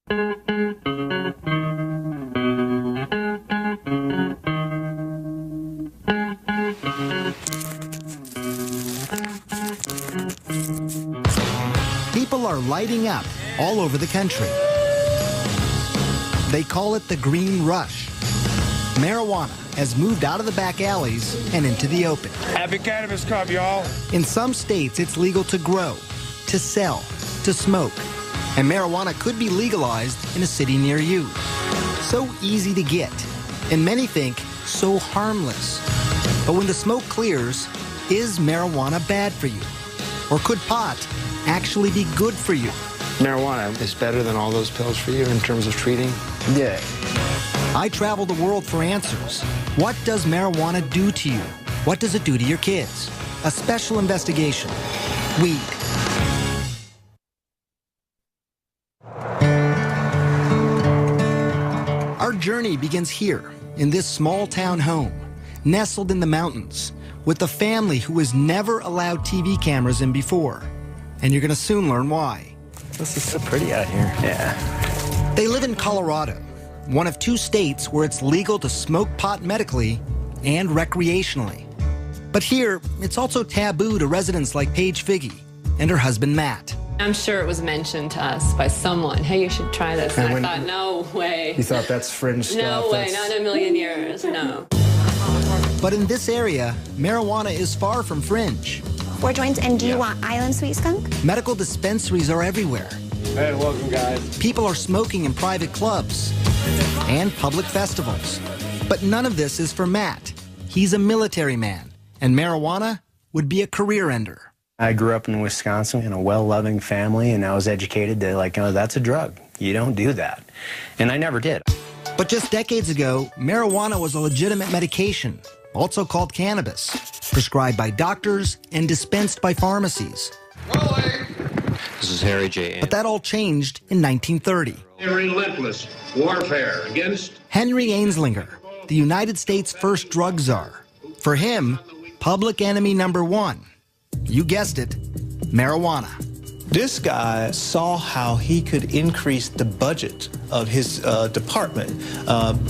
People are lighting up all over the country. They call it the green rush. Marijuana has moved out of the back alleys and into the open. Happy Cannabis Cup, y'all. In some states, it's legal to grow, to sell, to smoke. And marijuana could be legalized in a city near you. So easy to get, and many think so harmless. But when the smoke clears, is marijuana bad for you? Or could pot actually be good for you? Marijuana is better than all those pills for you in terms of treating? Yeah. I travel the world for answers. What does marijuana do to you? What does it do to your kids? A special investigation. Weed. Our journey begins here, in this small town home, nestled in the mountains, with a family who has never allowed TV cameras in before. And you're going to soon learn why. This is so pretty out here. Yeah. They live in Colorado, one of 2 states where it's legal to smoke pot medically and recreationally. But here, it's also taboo to residents like Paige Figge and her husband, Matt. I'm sure it was mentioned to us by someone, hey, you should try this. And I thought, no way. You thought that's fringe stuff? No way, not in a million years, no. But in this area, marijuana is far from fringe. 4 joints, and do you want Island Sweet Skunk? Medical dispensaries are everywhere. Hey, welcome, guys. People are smoking in private clubs and public festivals. But none of this is for Matt. He's a military man, and marijuana would be a career ender. I grew up in Wisconsin in a well-loving family, and I was educated to, like, oh, that's a drug. You don't do that. And I never did. But just decades ago, marijuana was a legitimate medication, also called cannabis, prescribed by doctors and dispensed by pharmacies. This is Harry J. But that all changed in 1930. A relentless warfare against Henry Anslinger, the United States' first drug czar. For him, public enemy number 1, you guessed it, marijuana. This guy saw how he could increase the budget of his department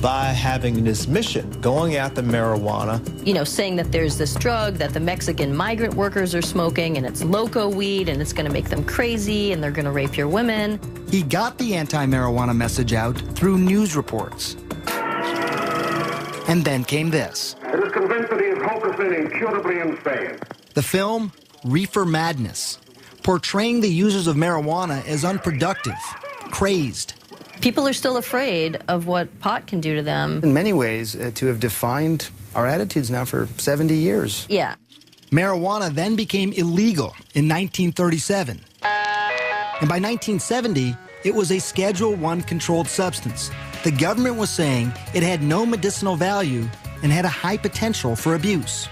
by having this mission, going after marijuana. You know, saying that there's this drug that the Mexican migrant workers are smoking, and it's loco weed, and it's going to make them crazy, and they're going to rape your women. He got the anti-marijuana message out through news reports. And then came this. It is convinced that he is hopelessly and incurably insane. The film, Reefer Madness, portraying the users of marijuana as unproductive, crazed. People are still afraid of what pot can do to them. In many ways, to have defined our attitudes now for 70 years. Yeah. Marijuana then became illegal in 1937. And by 1970, it was a Schedule I controlled substance. The government was saying it had no medicinal value and had a high potential for abuse.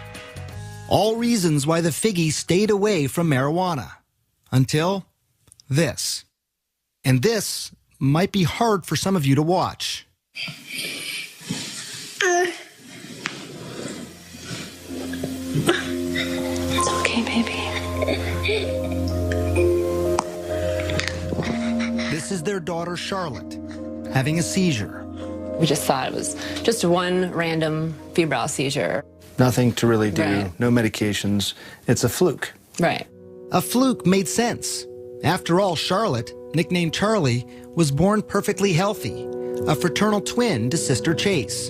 All reasons why the Figgies stayed away from marijuana. Until this. And this might be hard for some of you to watch. It's okay, baby. This is their daughter, Charlotte, having a seizure. We just thought it was just one random febrile seizure. Nothing to really do, Right. no medications. It's a fluke. Right. A fluke made sense. After all, Charlotte, nicknamed Charlie, was born perfectly healthy, a fraternal twin to sister Chase.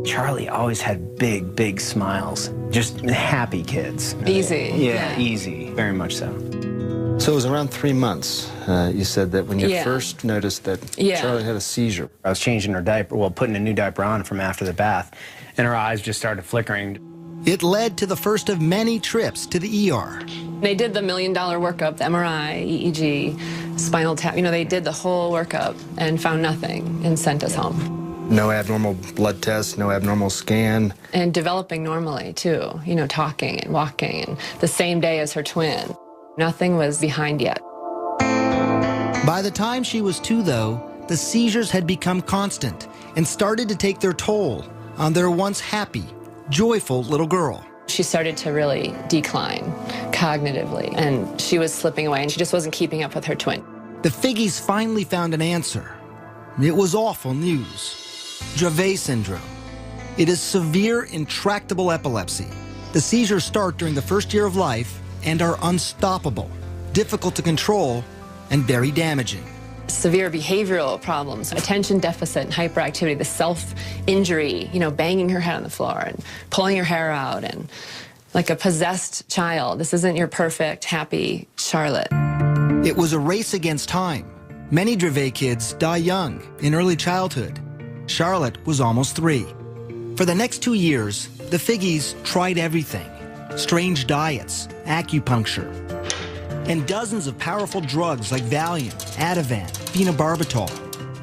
Charlie always had big, big smiles. Just happy kids. Easy. Yeah, easy. Very much so. So it was around 3 months, you said, that when you Yeah. first noticed that Yeah. Charlie had a seizure. I was changing her diaper, well, putting a new diaper on from after the bath, and her eyes just started flickering. It led to the first of many trips to the ER. They did the $1 million workup, the MRI, EEG, spinal tap. You know, they did the whole workup and found nothing and sent us home. No abnormal blood tests, no abnormal scan. And developing normally, too. You know, talking and walking, and the same day as her twin. Nothing was behind yet. By the time she was 2, though, the seizures had become constant and started to take their toll on their once happy, joyful little girl. She started to really decline cognitively, and she was slipping away, and she just wasn't keeping up with her twin. The Figgies finally found an answer. It was awful news. Dravet syndrome. It is severe, intractable epilepsy. The seizures start during the first year of life and are unstoppable, difficult to control, and very damaging. Severe behavioral problems, attention deficit and hyperactivity, the self-injury, banging her head on the floor and pulling her hair out, and like a possessed child. This isn't your perfect, happy Charlotte. It was a race against time. Many Dravet kids die young, in early childhood. Charlotte was almost 3. For the next 2 years, the Figgies tried everything. Strange diets, acupuncture, and dozens of powerful drugs like Valium, Ativan, phenobarbital.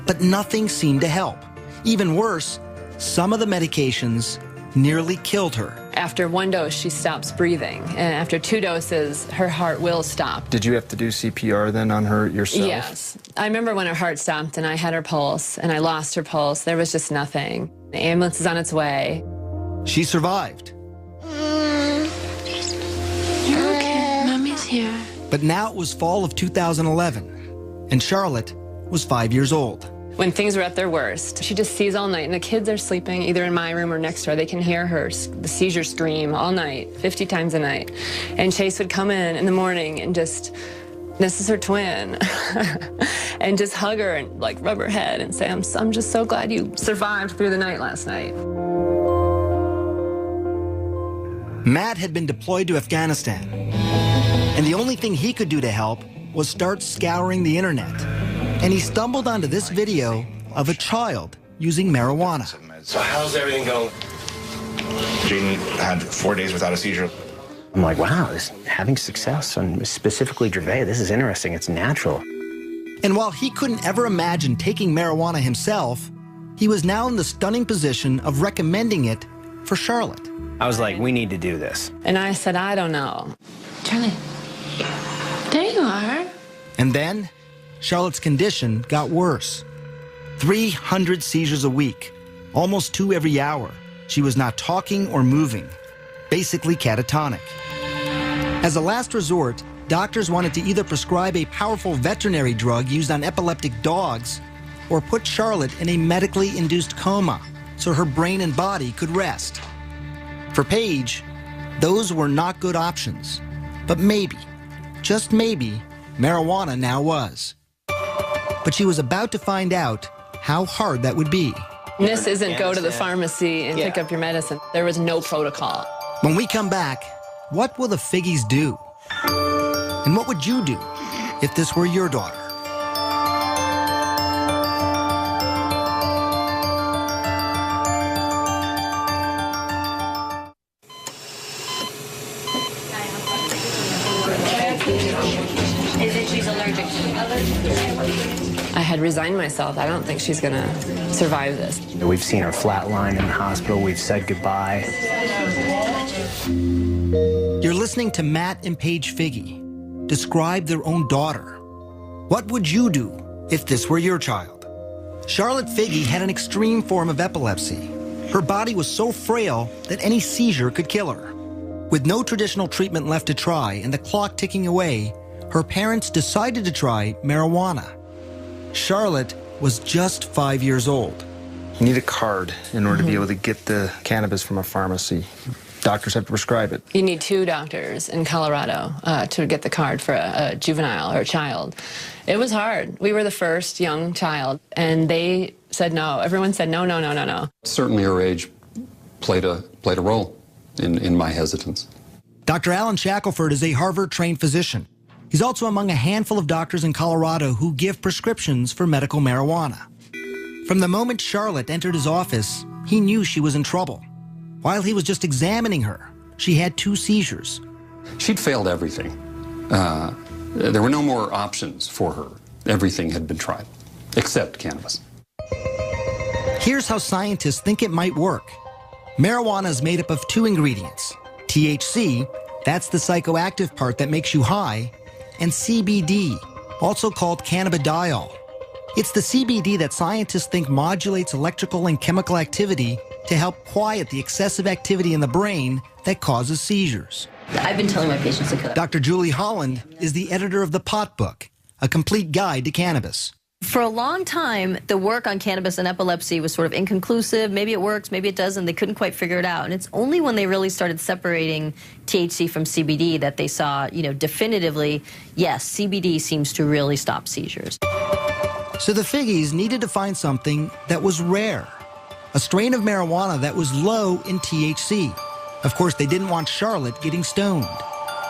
But nothing seemed to help. Even worse, some of the medications nearly killed her. After 1 dose, she stops breathing. And after 2 doses, her heart will stop. Did you have to do CPR then on her yourself? Yes. I remember when her heart stopped and I had her pulse and I lost her pulse. There was just nothing. The ambulance is on its way. She survived. You're okay. Mommy's here. But now it was fall of 2011, and Charlotte was 5 years old. When things were at their worst, she just sees all night, and the kids are sleeping either in my room or next door. They can hear her, the seizure scream all night, 50 times a night. And Chase would come in the morning and just, this is her twin, and just hug her and like rub her head and say, I'm just so glad you survived through the night last night. Matt had been deployed to Afghanistan, and the only thing he could do to help was start scouring the internet. And he stumbled onto this video of a child using marijuana. So how's everything going? Jaden had 4 days without a seizure. I'm like, wow, having success on specifically Dravet, this is interesting. It's natural. And while he couldn't ever imagine taking marijuana himself, he was now in the stunning position of recommending it for Charlotte. I was like, we need to do this. And I said, I don't know. Charlie, there you are. And then Charlotte's condition got worse. 300 seizures a week, almost 2 every hour. She was not talking or moving, basically catatonic. As a last resort, doctors wanted to either prescribe a powerful veterinary drug used on epileptic dogs or put Charlotte in a medically induced coma so her brain and body could rest. For Paige, those were not good options. But maybe, just maybe, marijuana now was. But she was about to find out how hard that would be. This isn't go to the pharmacy and pick up your medicine. There was no protocol. When we come back, what will the Figgies do? And what would you do if this were your daughter? She's allergic. I had resigned myself. I don't think she's going to survive this. We've seen her flatline in the hospital. We've said goodbye. You're listening to Matt and Paige Figgy describe their own daughter. What would you do if this were your child? Charlotte Figgy had an extreme form of epilepsy. Her body was so frail that any seizure could kill her. With no traditional treatment left to try and the clock ticking away, her parents decided to try marijuana. Charlotte was just 5 years old. You need a card in order to be able to get the cannabis from a pharmacy. Doctors have to prescribe it. You need 2 doctors in Colorado to get the card for a juvenile or a child. It was hard. We were the first young child, and they said no. Everyone said no, no, no, no, no. Certainly her age played a role in my hesitance. Dr. Alan Shackelford is a Harvard-trained physician. He's also among a handful of doctors in Colorado who give prescriptions for medical marijuana. From the moment Charlotte entered his office, he knew she was in trouble. While he was just examining her, she had 2 seizures. She'd failed everything. There were no more options for her. Everything had been tried, except cannabis. Here's how scientists think it might work. Marijuana is made up of 2 ingredients. THC, that's the psychoactive part that makes you high, and CBD, also called cannabidiol. It's the CBD that scientists think modulates electrical and chemical activity to help quiet the excessive activity in the brain that causes seizures. I've been telling my patients to cut. Dr. Julie Holland is the editor of the Pot Book, A Complete Guide to Cannabis. For a long time, the work on cannabis and epilepsy was sort of inconclusive. Maybe it works, maybe it doesn't. They couldn't quite figure it out. And it's only when they really started separating THC from CBD that they saw, definitively, yes, CBD seems to really stop seizures. So the Figgies needed to find something that was rare, a strain of marijuana that was low in THC. Of course, they didn't want Charlotte getting stoned,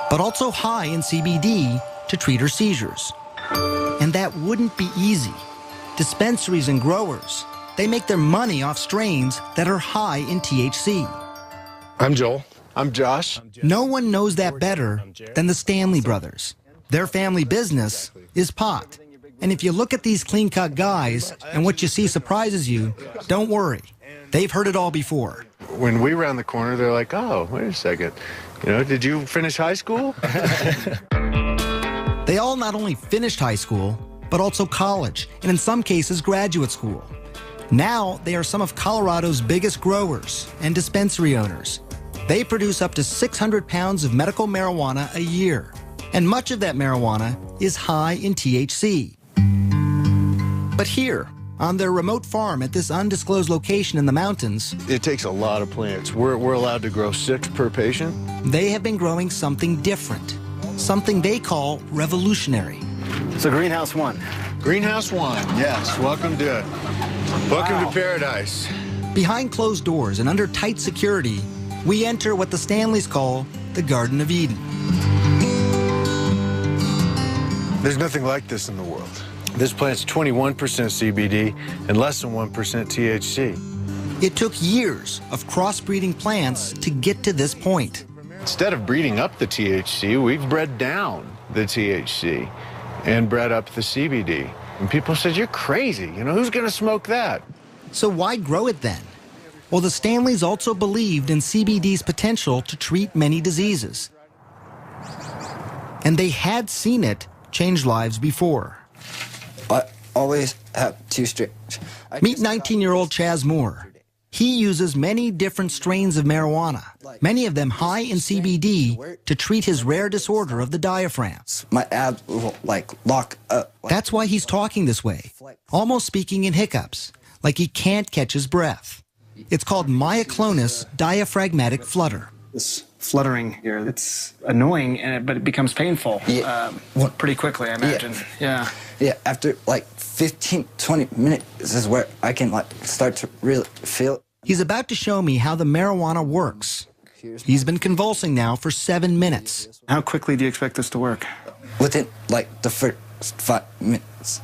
but also high in CBD to treat her seizures. And that wouldn't be easy. Dispensaries and growers, they make their money off strains that are high in THC. I'm Joel. I'm Josh. No one knows that better than the Stanley brothers. Their family business is pot. And if you look at these clean-cut guys and what you see surprises you, don't worry. They've heard it all before. When we round the corner, they're like, oh, wait a second. Did you finish high school? They all not only finished high school, but also college, and in some cases, graduate school. Now, they are some of Colorado's biggest growers and dispensary owners. They produce up to 600 pounds of medical marijuana a year, and much of that marijuana is high in THC. But here, on their remote farm at this undisclosed location in the mountains, it takes a lot of plants. We're allowed to grow 6 per patient. They have been growing something different, something they call revolutionary. So Greenhouse 1. Greenhouse 1, yes. Welcome to paradise. Behind closed doors and under tight security, we enter what the Stanleys call the Garden of Eden. There's nothing like this in the world. This plant's 21% CBD and less than 1% THC. It took years of crossbreeding plants to get to this point. Instead of breeding up the THC, we've bred down the THC and bred up the CBD. And people said, you're crazy. Who's going to smoke that? So why grow it then? Well, the Stanleys also believed in CBD's potential to treat many diseases. And they had seen it change lives before. I always have 2 strains. Meet 19-year-old Chaz Moore. He uses many different strains of marijuana, many of them high in CBD, to treat his rare disorder of the diaphragm. My abs will, lock up. That's why he's talking this way, almost speaking in hiccups, like he can't catch his breath. It's called myoclonus diaphragmatic flutter. This fluttering here, it's annoying, but it becomes painful pretty quickly, I imagine. Yeah, after 15, 20 minutes, this is where I can start to really feel it. He's about to show me how the marijuana works. He's been convulsing now for 7 minutes. How quickly do you expect this to work? Within, the first 5 minutes.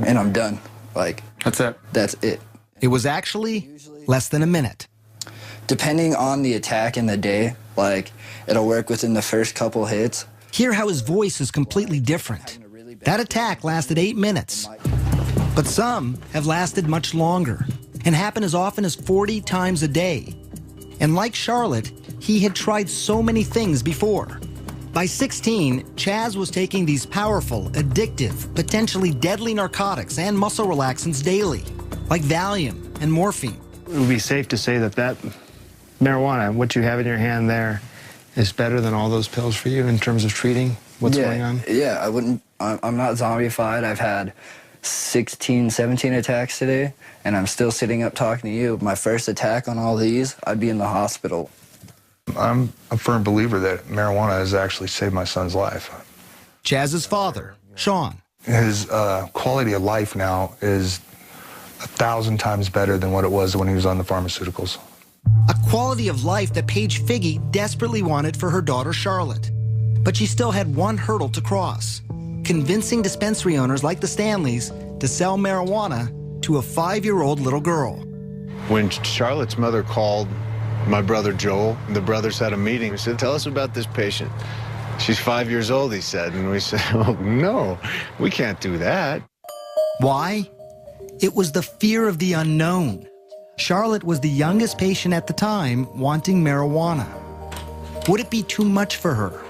And I'm done. That's it? That's it. It was actually less than a minute. Depending on the attack in the day, it'll work within the first couple hits. Hear how his voice is completely different. That attack lasted 8 minutes. But some have lasted much longer and happen as often as 40 times a day. And like Charlotte, he had tried so many things before. By 16, Chaz was taking these powerful, addictive, potentially deadly narcotics and muscle relaxants daily, like Valium and morphine. It would be safe to say that marijuana, what you have in your hand there, is better than all those pills for you in terms of treating what's going on? Yeah, I'm not zombified. I've had 16, 17 attacks today, and I'm still sitting up talking to you. My first attack on all these, I'd be in the hospital. I'm a firm believer that marijuana has actually saved my son's life. Chaz's father, Sean. His quality of life now is 1,000 times better than what it was when he was on the pharmaceuticals. A quality of life that Paige Figge desperately wanted for her daughter Charlotte. But she still had one hurdle to cross: convincing dispensary owners like the Stanleys to sell marijuana to a 5-year-old little girl. When Charlotte's mother called my brother Joel, the brothers had a meeting. He said, tell us about this patient. She's 5 years old, he said. And we said, oh, no, we can't do that. Why? It was the fear of the unknown. Charlotte was the youngest patient at the time wanting marijuana. Would it be too much for her?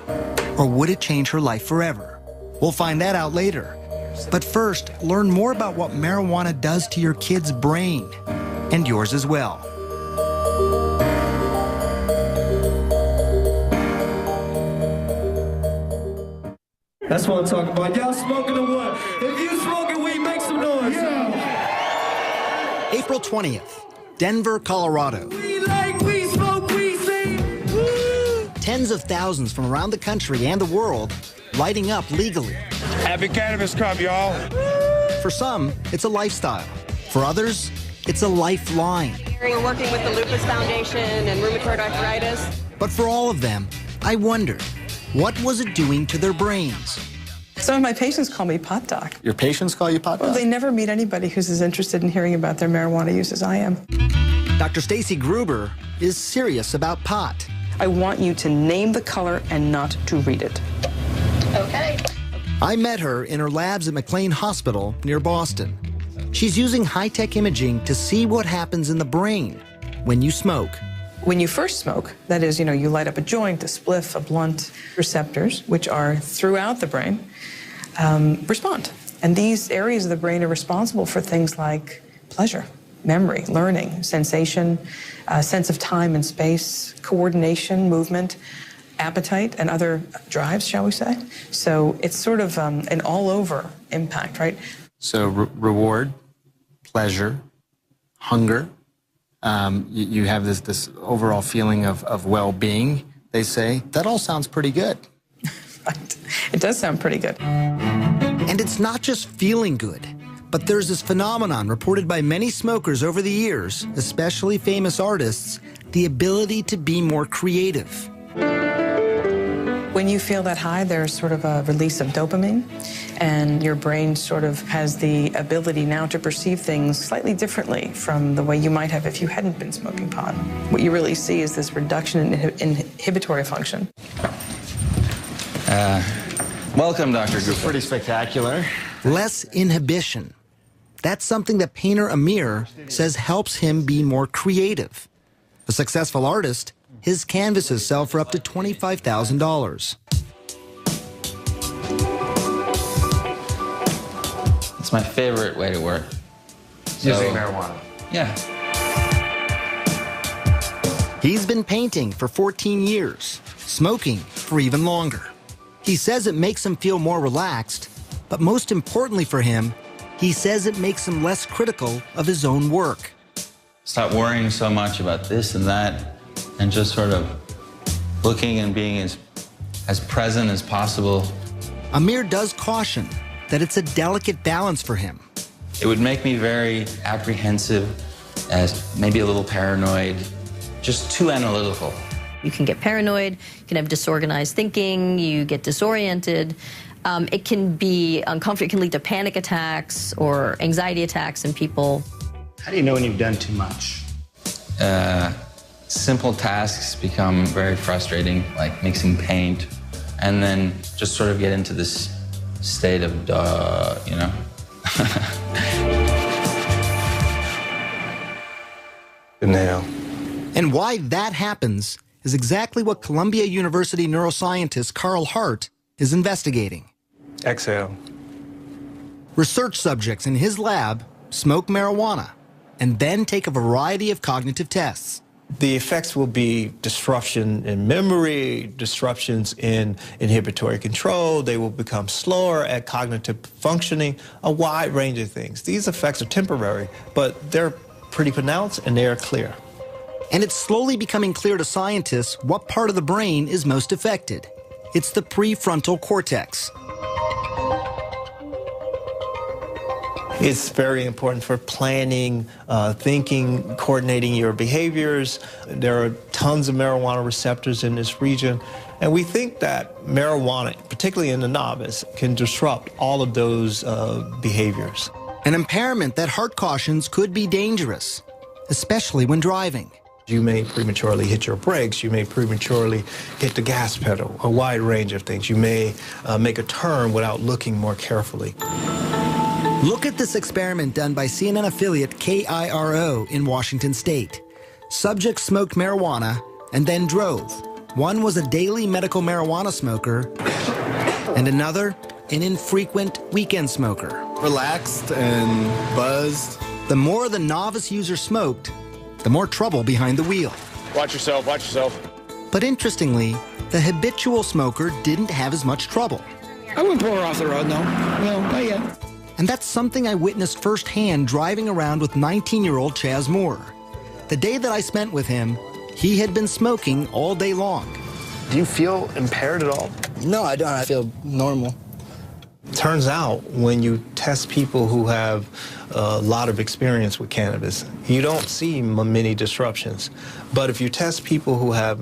Or would it change her life forever? We'll find that out later. But first, learn more about what marijuana does to your kid's brain. and yours as well. That's what I'm talking about. Y'all smoking or what? If you smoking weed, make some noise. Yeah. April 20th, Denver, Colorado. We like we smoke, we sing. Woo. Tens of thousands from around the country and the world lighting up legally. Happy Cannabis Club, y'all. For some, it's a lifestyle. For others, it's a lifeline. We're working with the Lupus Foundation and rheumatoid arthritis. But for all of them, I wondered, what was it doing to their brains? Some of my patients call me pot doc. Your patients call you pot doc? Well, they never meet anybody who's as interested in hearing about their marijuana use as I am. Dr. Stacy Gruber is serious about pot. I want you to name the color and not to read it. Okay. I met her in her labs at McLean Hospital near Boston. She's using high-tech imaging to see what happens in the brain when you smoke. When you first smoke, that is, you light up a joint, a spliff, a blunt, receptors, which are throughout the brain, respond. And these areas of the brain are responsible for things like pleasure, memory, learning, sensation, sense of time and space, coordination, movement, appetite, and other drives, shall we say. So it's sort of an all-over impact, right? So reward, pleasure, hunger. You have this overall feeling of well-being, they say. That all sounds pretty good. Right. It does sound pretty good. And it's not just feeling good, but there's this phenomenon reported by many smokers over the years, especially famous artists, the ability to be more creative. When you feel that high, there's sort of a release of dopamine, and your brain sort of has the ability now to perceive things slightly differently from the way you might have if you hadn't been smoking pot. What you really see is this reduction in inhibitory function. Welcome, Dr. Gupta. Pretty spectacular. Less inhibition. That's something that painter Amir says helps him be more creative. A successful artist, his canvases sell for up to $25,000. It's my favorite way to work. Using marijuana. Yeah. He's been painting for 14 years, smoking for even longer. He says it makes him feel more relaxed, but most importantly for him, he says it makes him less critical of his own work. Stop worrying so much about this and that, and just sort of looking and being as present as possible. Amir does caution that it's a delicate balance for him. It would make me very apprehensive, as maybe a little paranoid, just too analytical. You can get paranoid, you can have disorganized thinking, you get disoriented. It can be uncomfortable, it can lead to panic attacks or anxiety attacks in people. How do you know when you've done too much? Simple tasks become very frustrating, like mixing paint, and then just sort of get into this state of duh, you know? Good nail. And why that happens is exactly what Columbia University neuroscientist Carl Hart is investigating. Exhale. Research subjects in his lab smoke marijuana and then take a variety of cognitive tests. The effects will be disruption in memory, disruptions in inhibitory control. They will become slower at cognitive functioning, a wide range of things. These effects are temporary, but they're pretty pronounced and they are clear. And it's slowly becoming clear to scientists what part of the brain is most affected. It's the prefrontal cortex. It's very important for planning, thinking, coordinating your behaviors. There are tons of marijuana receptors in this region. And we think that marijuana, particularly in the novice, can disrupt all of those behaviors. An impairment that Hart cautions could be dangerous, especially when driving. You may prematurely hit your brakes. You may prematurely hit the gas pedal, a wide range of things. You may make a turn without looking more carefully. Look at this experiment done by CNN affiliate KIRO in Washington State. Subjects smoked marijuana and then drove. One was a daily medical marijuana smoker, and another, an infrequent weekend smoker. Relaxed and buzzed. The more the novice user smoked, the more trouble behind the wheel. Watch yourself, watch yourself. But interestingly, the habitual smoker didn't have as much trouble. I wouldn't pull her off the road, no. No, not yet. And that's something I witnessed firsthand driving around with 19-year-old Chaz Moore. The day that I spent with him, he had been smoking all day long. Do you feel impaired at all? No, I don't. I feel normal. Turns out when you test people who have a lot of experience with cannabis, you don't see many disruptions. But if you test people who have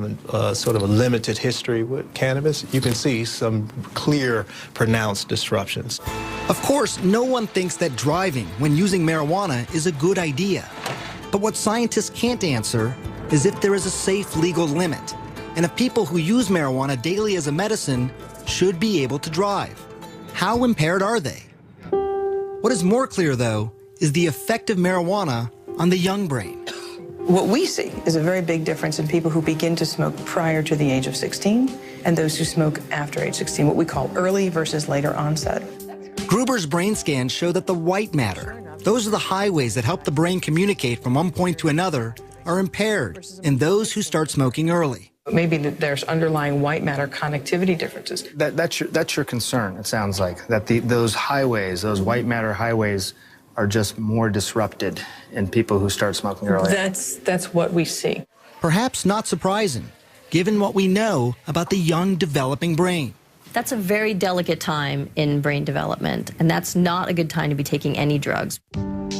sort of a limited history with cannabis, you can see some clear, pronounced disruptions. Of course, no one thinks that driving when using marijuana is a good idea. But what scientists can't answer is if there is a safe legal limit, and if people who use marijuana daily as a medicine should be able to drive. How impaired are they? What is more clear, though, is the effect of marijuana on the young brain. What we see is a very big difference in people who begin to smoke prior to the age of 16 and those who smoke after age 16, what we call early versus later onset. Gruber's brain scans show that the white matter, those are the highways that help the brain communicate from one point to another, are impaired in those who start smoking early. Maybe there's underlying white matter connectivity differences. That's your concern, it sounds like, that those highways, those white matter highways, are just more disrupted in people who start smoking early. That's what we see. Perhaps not surprising, given what we know about the young developing brain. That's a very delicate time in brain development, and that's not a good time to be taking any drugs.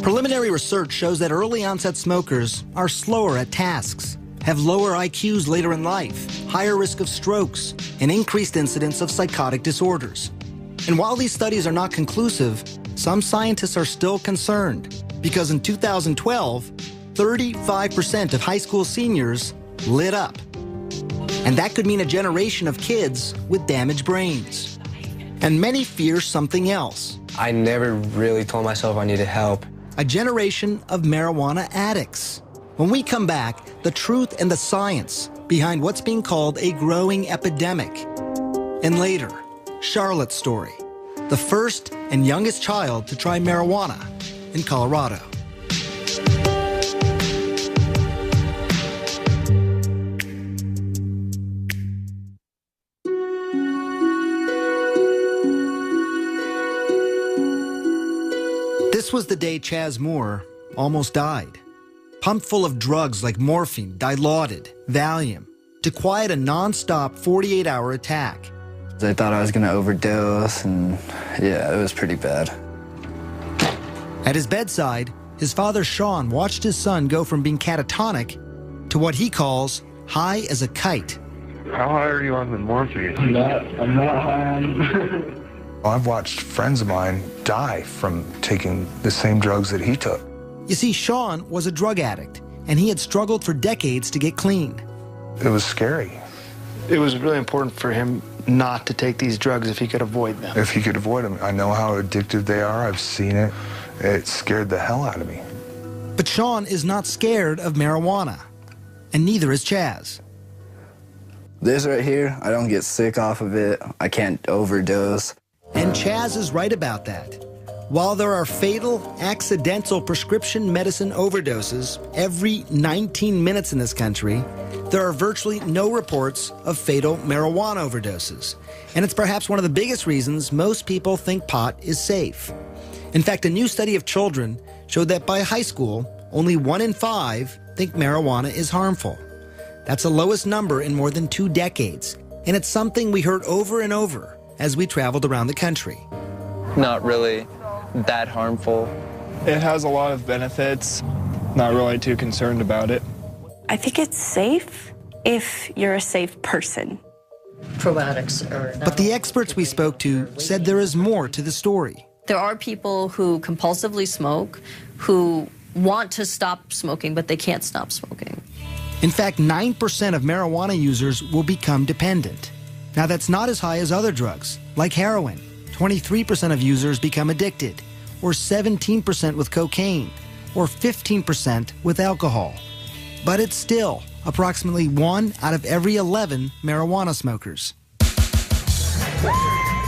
Preliminary research shows that early onset smokers are slower at tasks, have lower IQs later in life, higher risk of strokes, and increased incidence of psychotic disorders. And while these studies are not conclusive, some scientists are still concerned because in 2012, 35% of high school seniors lit up. And that could mean a generation of kids with damaged brains. And many fear something else. I never really told myself I needed help. A generation of marijuana addicts. When we come back, the truth and the science behind what's being called a growing epidemic. And later, Charlotte's story, the first and youngest child to try marijuana in Colorado. This was the day Chaz Moore almost died. Pumped full of drugs like morphine, Dilaudid, Valium, to quiet a non-stop 48-hour attack. I thought I was going to overdose, and yeah, it was pretty bad. At his bedside, his father Sean watched his son go from being catatonic to what he calls high as a kite. How high are you on the morphine? I'm not high on. I've watched friends of mine die from taking the same drugs that he took. You see, Sean was a drug addict, and he had struggled for decades to get clean. It was scary. It was really important for him not to take these drugs if he could avoid them. If he could avoid them. I know how addictive they are. I've seen it. It scared the hell out of me. But Sean is not scared of marijuana, and neither is Chaz. This right here, I don't get sick off of it. I can't overdose. And Chaz is right about that. While there are fatal, accidental prescription medicine overdoses every 19 minutes in this country, there are virtually no reports of fatal marijuana overdoses. And it's perhaps one of the biggest reasons most people think pot is safe. In fact, a new study of children showed that by high school, only 1 in 5 think marijuana is harmful. That's the lowest number in more than 2 decades. And it's something we heard over and over as we traveled around the country. Not really that harmful. It has a lot of benefits. Not really too concerned about it. I think it's safe if you're a safe person. Probiotics are... But the experts we spoke to said there is more to the story. There are people who compulsively smoke, who want to stop smoking, but they can't stop smoking. In fact, 9% of marijuana users will become dependent. Now, that's not as high as other drugs, like heroin. 23% of users become addicted, or 17% with cocaine, or 15% with alcohol. But it's still approximately 1 out of every 11 marijuana smokers.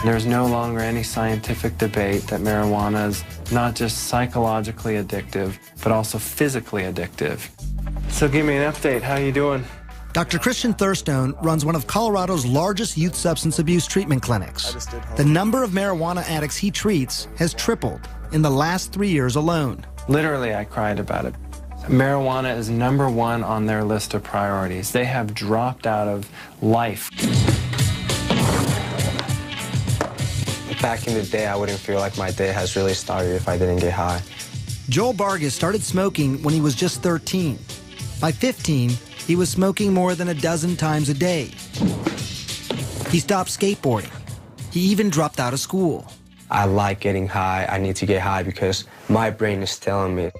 There's no longer any scientific debate that marijuana is not just psychologically addictive, but also physically addictive. So give me an update. How you doing? Dr. Christian Thurstone runs one of Colorado's largest youth substance abuse treatment clinics. The number of marijuana addicts he treats has tripled in the last 3 years alone. Literally, I cried about it. Marijuana is #1 on their list of priorities. They have dropped out of life. Back in the day, I wouldn't feel like my day has really started if I didn't get high. Joel Vargas started smoking when he was just 13. By 15, he was smoking more than a dozen times a day. He stopped skateboarding. He even dropped out of school. I like getting high. I need to get high because my brain is telling me.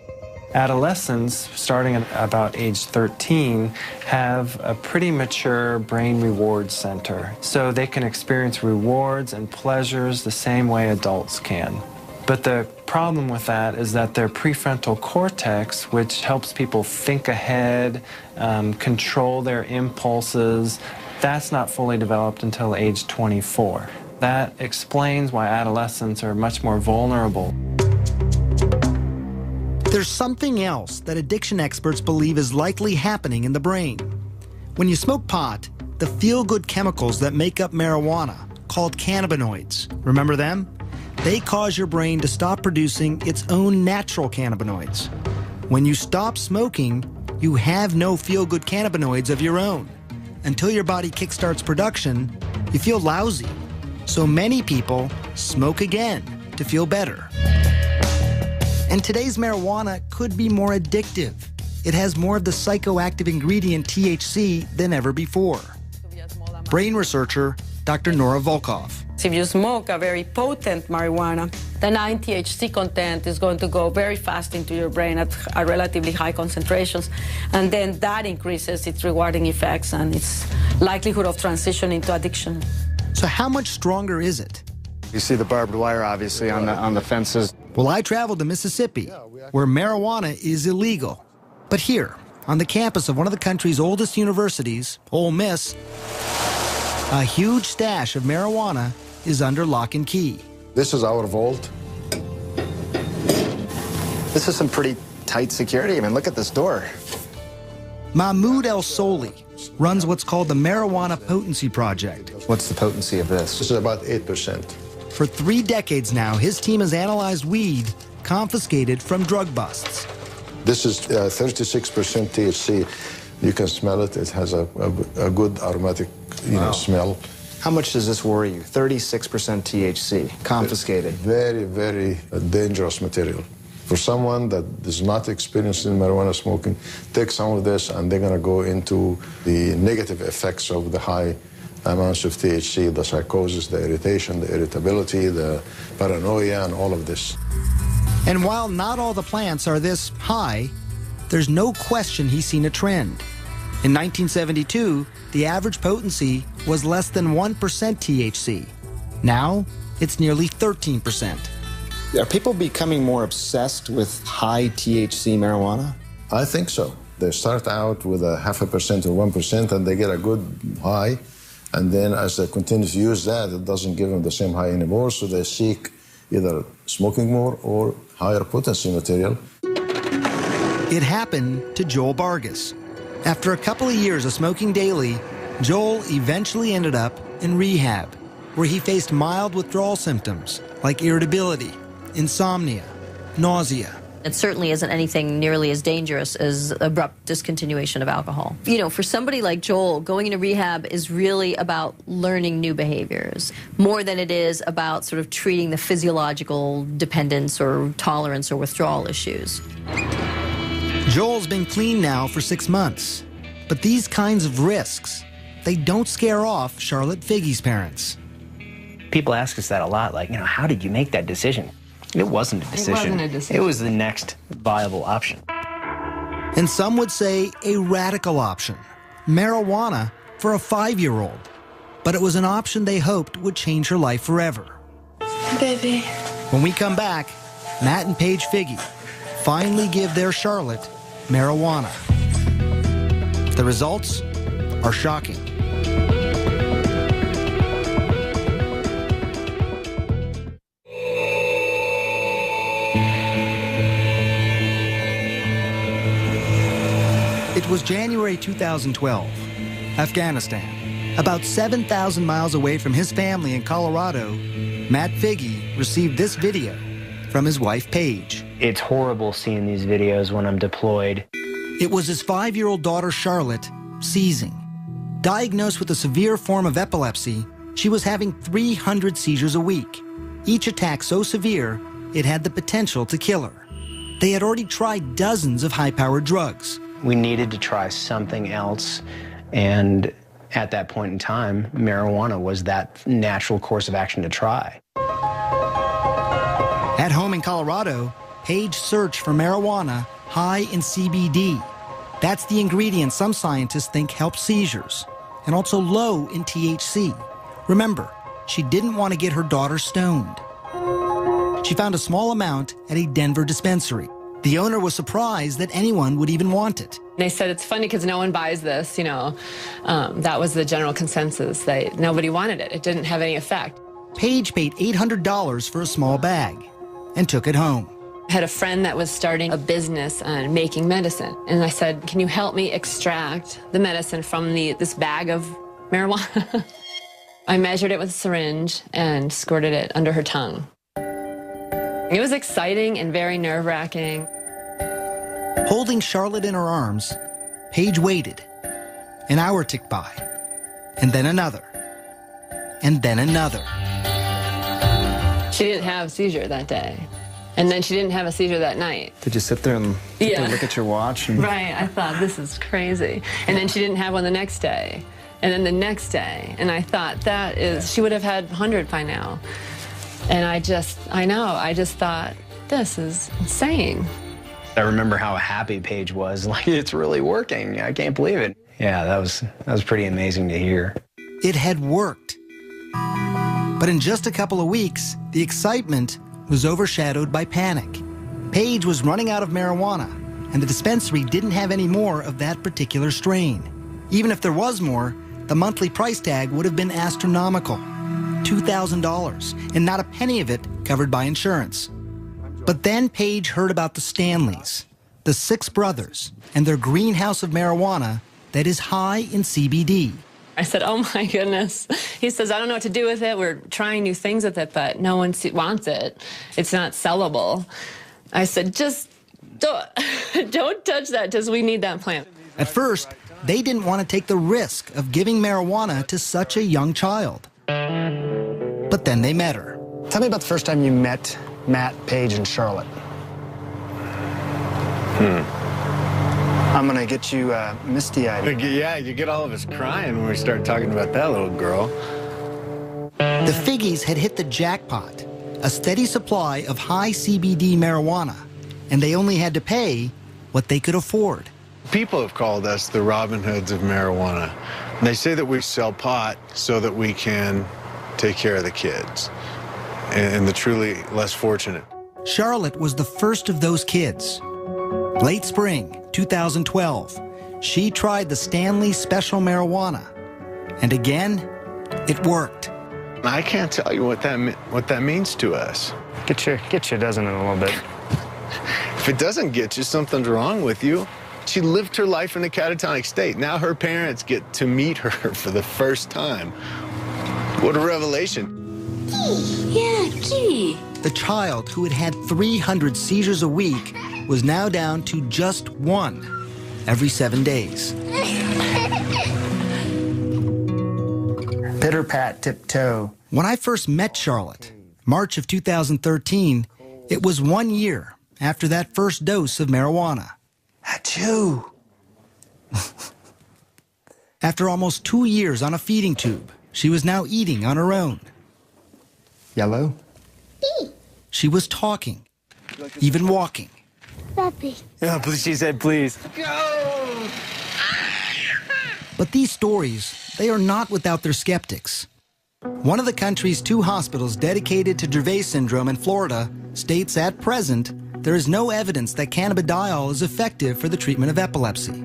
Adolescents, starting at about age 13, have a pretty mature brain reward center, so they can experience rewards and pleasures the same way adults can. But the problem with that is that their prefrontal cortex, which helps people think ahead, control their impulses, that's not fully developed until age 24. That explains why adolescents are much more vulnerable. There's something else that addiction experts believe is likely happening in the brain. When you smoke pot, the feel-good chemicals that make up marijuana, called cannabinoids, remember them? They cause your brain to stop producing its own natural cannabinoids. When you stop smoking, you have no feel-good cannabinoids of your own. Until your body kickstarts production, you feel lousy. So many people smoke again to feel better. And today's marijuana could be more addictive. It has more of the psychoactive ingredient THC than ever before. Brain researcher Dr. Nora Volkov. If you smoke a very potent marijuana, the 9-THC content is going to go very fast into your brain at relatively high concentrations, and then that increases its rewarding effects and its likelihood of transition into addiction. So how much stronger is it? You see the barbed wire, obviously, on the fences. Well, I traveled to Mississippi, where marijuana is illegal. But here, on the campus of one of the country's oldest universities, Ole Miss, a huge stash of marijuana is under lock and key. This is our vault. This is some pretty tight security. I mean, look at this door. Mahmoud El Soli runs what's called the Marijuana Potency Project. What's the potency of this? This is about 8%. For 3 decades now, his team has analyzed weed confiscated from drug busts. This is 36% THC. You can smell it. It has a good aromatic smell. How much does this worry you? 36% THC, confiscated. Very, very dangerous material. For someone that is not experienced in marijuana smoking, take some of this and they're going to go into the negative effects of the high amounts of THC, the psychosis, the irritation, the irritability, the paranoia, and all of this. And while not all the plants are this high, there's no question he's seen a trend. In 1972, the average potency was less than 1% THC. Now, it's nearly 13%. Are people becoming more obsessed with high THC marijuana? I think so. They start out with a 0.5% or 1%, and they get a good high. And then as they continue to use that, it doesn't give them the same high anymore, so they seek either smoking more or higher potency material. It happened to Joel Vargas. After a couple of years of smoking daily, Joel eventually ended up in rehab, where he faced mild withdrawal symptoms like irritability, insomnia, nausea. It certainly isn't anything nearly as dangerous as abrupt discontinuation of alcohol. You know, for somebody like Joel, going into rehab is really about learning new behaviors, more than it is about sort of treating the physiological dependence or tolerance or withdrawal issues. Joel's been clean now for 6 months, but these kinds of risks, they don't scare off Charlotte Figge's parents. People ask us that a lot, like, how did you make that decision? It wasn't a decision. It wasn't a decision. It was the next viable option. And some would say a radical option, marijuana for a 5-year-old. But it was an option they hoped would change her life forever. Baby. When we come back, Matt and Paige Figge finally give their Charlotte marijuana. The results are shocking. It was January 2012, Afghanistan. About 7,000 miles away from his family in Colorado, Matt Figge received this video from his wife, Paige. It's horrible seeing these videos when I'm deployed. It was his 5-year-old daughter, Charlotte, seizing. Diagnosed with a severe form of epilepsy, she was having 300 seizures a week, each attack so severe it had the potential to kill her. They had already tried dozens of high-powered drugs. We needed to try something else, and at that point in time, marijuana was that natural course of action to try. At home in Colorado, Paige searched for marijuana high in CBD. That's the ingredient some scientists think helps seizures, and also low in THC. Remember, she didn't want to get her daughter stoned. She found a small amount at a Denver dispensary. The owner was surprised that anyone would even want it. They said, it's funny because no one buys this, you know. That was the general consensus. Nobody wanted it. It didn't have any effect. Paige paid $800 for a small bag and took it home. I had a friend that was starting a business on making medicine. And I said, can you help me extract the medicine from this bag of marijuana? I measured it with a syringe and squirted it under her tongue. It was exciting and very nerve-wracking. Holding Charlotte in her arms, Paige waited. An hour ticked by, and then another, and then another. She didn't have a seizure that day. And then she didn't have a seizure that night. Did you sit there and look at your watch? And... Right, I thought, this is crazy. And then she didn't have one the next day. And then the next day. And I thought, she would have had 100 by now. And I just thought, this is insane. I remember how happy Paige was. Like, it's really working. I can't believe it. Yeah, that was pretty amazing to hear. It had worked. But in just a couple of weeks, the excitement was overshadowed by panic. Paige was running out of marijuana, and the dispensary didn't have any more of that particular strain. Even if there was more, the monthly price tag would have been astronomical, $2,000, and not a penny of it covered by insurance. But then Paige heard about the Stanleys, the 6 brothers, and their greenhouse of marijuana that is high in CBD. I said, oh my goodness. He says, I don't know what to do with it. We're trying new things with it, but no one wants it. It's not sellable. I said, just don't touch that, because we need that plant. At first, they didn't want to take the risk of giving marijuana to such a young child. But then they met her. Tell me about the first time you met Matt, Paige, and Charlotte. I'm gonna get you misty-eyed. Yeah, you get all of us crying when we start talking about that little girl. The Figges had hit the jackpot, a steady supply of high CBD marijuana, and they only had to pay what they could afford. People have called us the Robin Hoods of marijuana. They say that we sell pot so that we can take care of the kids and the truly less fortunate. Charlotte was the first of those kids. Late spring 2012, she tried the Stanley Special Marijuana, and again, it worked. I can't tell you what that means to us. Get you, doesn't it, a little bit? If it doesn't get you, something's wrong with you. She lived her life in a catatonic state. Now her parents get to meet her for the first time. What a revelation. Yeah, kitty. The child who had had 300 seizures a week was now down to just 1 every 7 days. Pitter pat, tiptoe. When I first met Charlotte, March of 2013, it was 1 year after that first dose of marijuana. Achoo! After almost 2 years on a feeding tube, she was now eating on her own. Yellow? She was talking, even walking. Puppy. Yeah, she said please. Go! But these stories, they are not without their skeptics. One of the country's 2 hospitals dedicated to Dravet syndrome in Florida states at present there is no evidence that cannabidiol is effective for the treatment of epilepsy.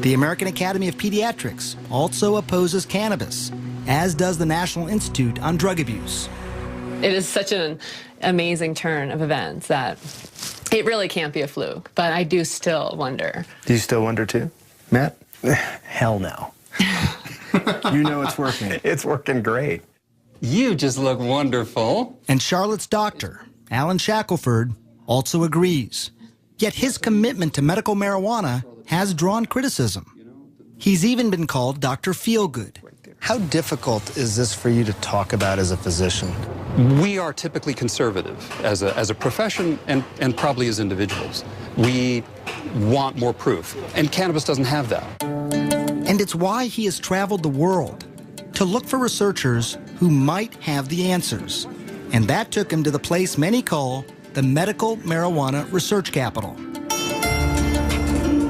The American Academy of Pediatrics also opposes cannabis, as does the National Institute on Drug Abuse. It is such an amazing turn of events that it really can't be a fluke, but I do still wonder. Do you still wonder too? Matt? Hell no. You know it's working. It's working great. You just look wonderful. And Charlotte's doctor, Alan Shackelford, also agrees. Yet his commitment to medical marijuana has drawn criticism. He's even been called Dr. Feelgood. How difficult is this for you to talk about as a physician? We are typically conservative as a profession and probably as individuals. We want more proof, and cannabis doesn't have that. And it's why he has traveled the world to look for researchers who might have the answers. And that took him to the place many call the medical marijuana research capital.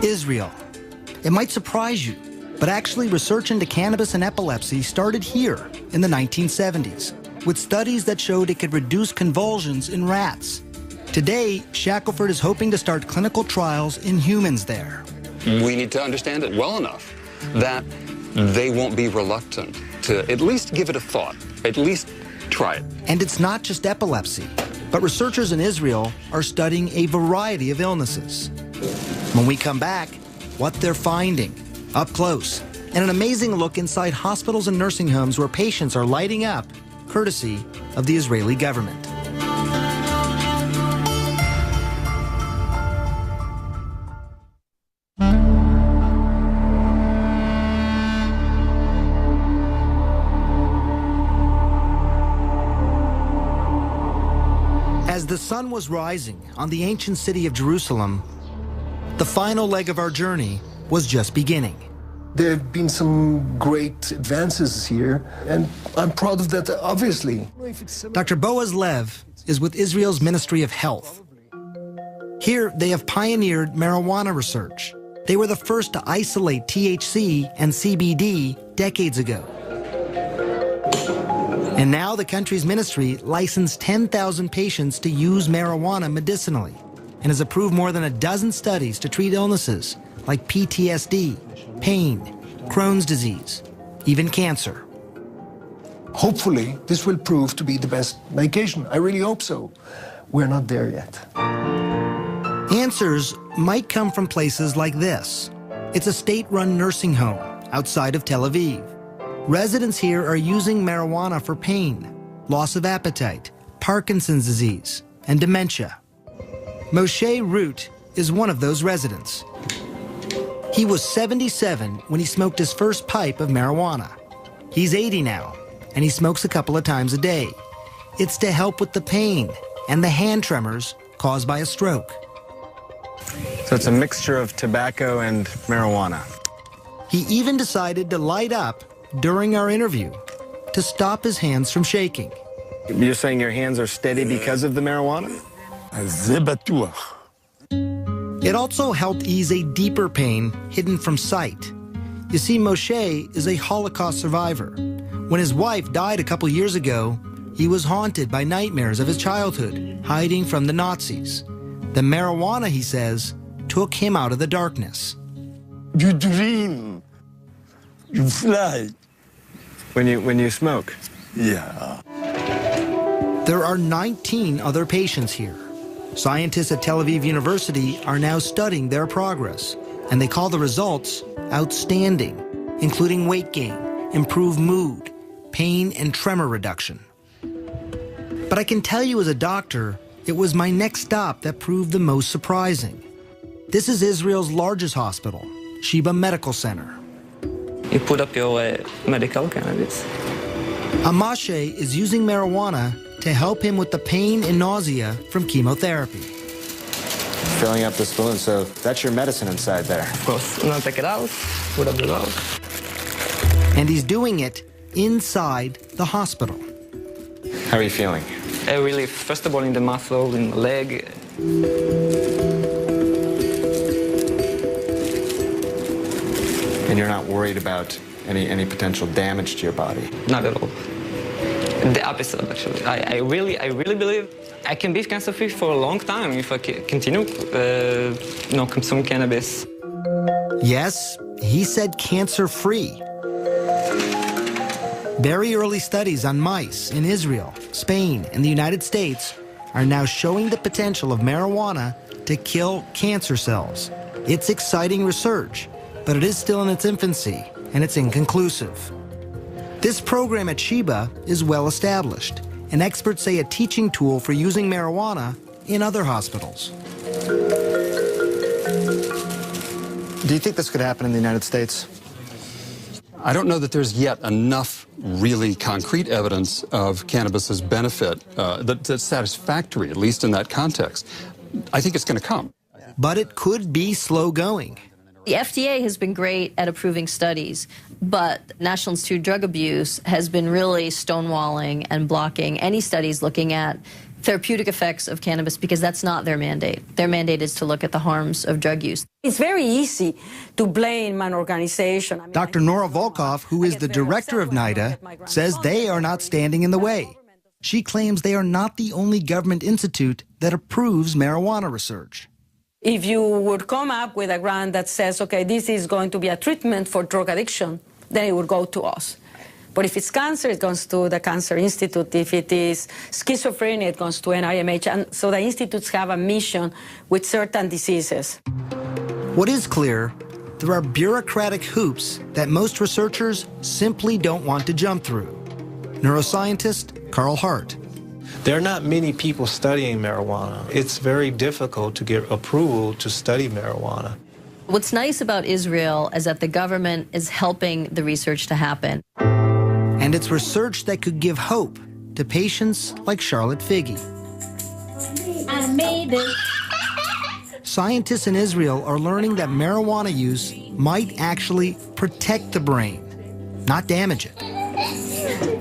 Israel. It might surprise you, but actually research into cannabis and epilepsy started here in the 1970s, with studies that showed it could reduce convulsions in rats. Today, Shackelford is hoping to start clinical trials in humans there. We need to understand it well enough that they won't be reluctant to at least give it a thought, at least try it. And it's not just epilepsy, but researchers in Israel are studying a variety of illnesses. When we come back, what they're finding, up close, and an amazing look inside hospitals and nursing homes where patients are lighting up, courtesy of the Israeli government. As the sun was rising on the ancient city of Jerusalem, the final leg of our journey was just beginning. There have been some great advances here, and I'm proud of that, obviously. Dr. Boaz Lev is with Israel's Ministry of Health. Here, they have pioneered marijuana research. They were the first to isolate THC and CBD decades ago. And now the country's ministry licensed 10,000 patients to use marijuana medicinally and has approved more than a dozen studies to treat illnesses like PTSD, pain, Crohn's disease, even cancer. Hopefully, this will prove to be the best medication. I really hope so. We're not there yet. Answers might come from places like this. It's a state-run nursing home outside of Tel Aviv. Residents here are using marijuana for pain, loss of appetite, Parkinson's disease, and dementia. Moshe Root is one of those residents. He was 77 when he smoked his first pipe of marijuana. He's 80 now, and he smokes a couple of times a day. It's to help with the pain and the hand tremors caused by a stroke. So it's a mixture of tobacco and marijuana. He even decided to light up during our interview to stop his hands from shaking. You're saying your hands are steady because of the marijuana? It also helped ease a deeper pain hidden from sight. You see, Moshe is a Holocaust survivor. When his wife died a couple years ago, he was haunted by nightmares of his childhood, hiding from the Nazis. The marijuana, he says, took him out of the darkness. You dream. You fly. When you smoke? Yeah. There are 19 other patients here. Scientists at Tel Aviv University are now studying their progress, and they call the results outstanding, including weight gain, improved mood, pain and tremor reduction. But I can tell you as a doctor, it was my next stop that proved the most surprising. This is Israel's largest hospital, Sheba Medical Center. You put up your medical cannabis. Amashe is using marijuana to help him with the pain and nausea from chemotherapy. Filling up this balloon, so that's your medicine inside there. Of course. Now take it out, put up the valve. And he's doing it inside the hospital. How are you feeling? A relief, first of all, in the muscle, in the leg. And you're not worried about any potential damage to your body? Not at all. The opposite, actually. I really believe I can be cancer-free for a long time if I continue, consume cannabis. Yes, he said cancer-free. Very early studies on mice in Israel, Spain, and the United States are now showing the potential of marijuana to kill cancer cells. It's exciting research, but it is still in its infancy, and it's inconclusive. This program at Sheba is well established, and experts say a teaching tool for using marijuana in other hospitals. Do you think this could happen in the United States? I don't know that there's yet enough really concrete evidence of cannabis's benefit that's satisfactory, at least in that context. I think it's going to come. But it could be slow going. The FDA has been great at approving studies, but National Institute of Drug Abuse has been really stonewalling and blocking any studies looking at therapeutic effects of cannabis because that's not their mandate. Their mandate is to look at the harms of drug use. It's very easy to blame an organization. Dr. Nora Volkoff, who is the director of NIDA, says they are not standing in the way. She claims they are not the only government institute that approves marijuana research. If you would come up with a grant that says, okay, this is going to be a treatment for drug addiction, then it would go to us. But if it's cancer, it goes to the Cancer Institute. If it is schizophrenia, it goes to NIMH. And so the institutes have a mission with certain diseases. What is clear, there are bureaucratic hoops that most researchers simply don't want to jump through. Neuroscientist Carl Hart. There are not many people studying marijuana. It's very difficult to get approval to study marijuana. What's nice about Israel is that the government is helping the research to happen. And it's research that could give hope to patients like Charlotte Figge. I made it. Scientists in Israel are learning that marijuana use might actually protect the brain, not damage it.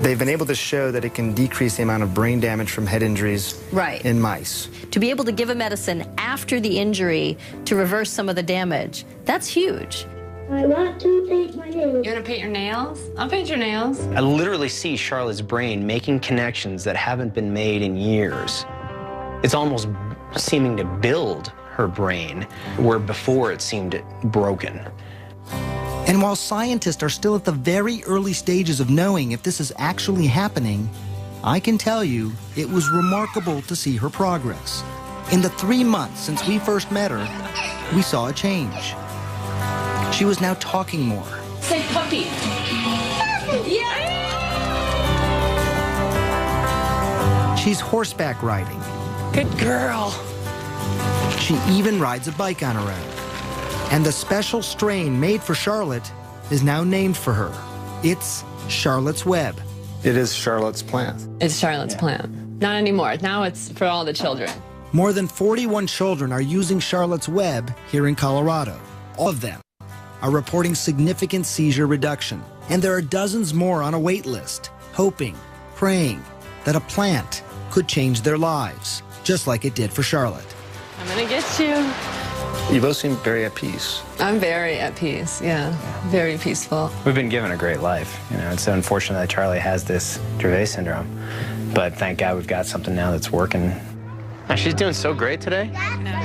They've been able to show that it can decrease the amount of brain damage from head injuries in mice. To be able to give a medicine after the injury to reverse some of the damage, that's huge. I want to paint my nails. You want to paint your nails? I'll paint your nails. I literally see Charlotte's brain making connections that haven't been made in years. It's almost seeming to build her brain, where before it seemed broken. And while scientists are still at the very early stages of knowing if this is actually happening, I can tell you it was remarkable to see her progress. In the 3 months since we first met her, we saw a change. She was now talking more. Say puppy. Yeah. She's horseback riding. Good girl. She even rides a bike on her own. And the special strain made for Charlotte is now named for her. It's Charlotte's Web. It is Charlotte's plant. It's Charlotte's plant. Not anymore. Now it's for all the children. More than 41 children are using Charlotte's Web here in Colorado. All of them are reporting significant seizure reduction. And there are dozens more on a wait list, hoping, praying that a plant could change their lives, just like it did for Charlotte. I'm gonna get you. You both seem very at peace. I'm very at peace, yeah. Very peaceful. We've been given a great life. You know, it's unfortunate that Charlie has this Dravet syndrome, but thank God we've got something now that's working. And she's doing so great today. Yeah.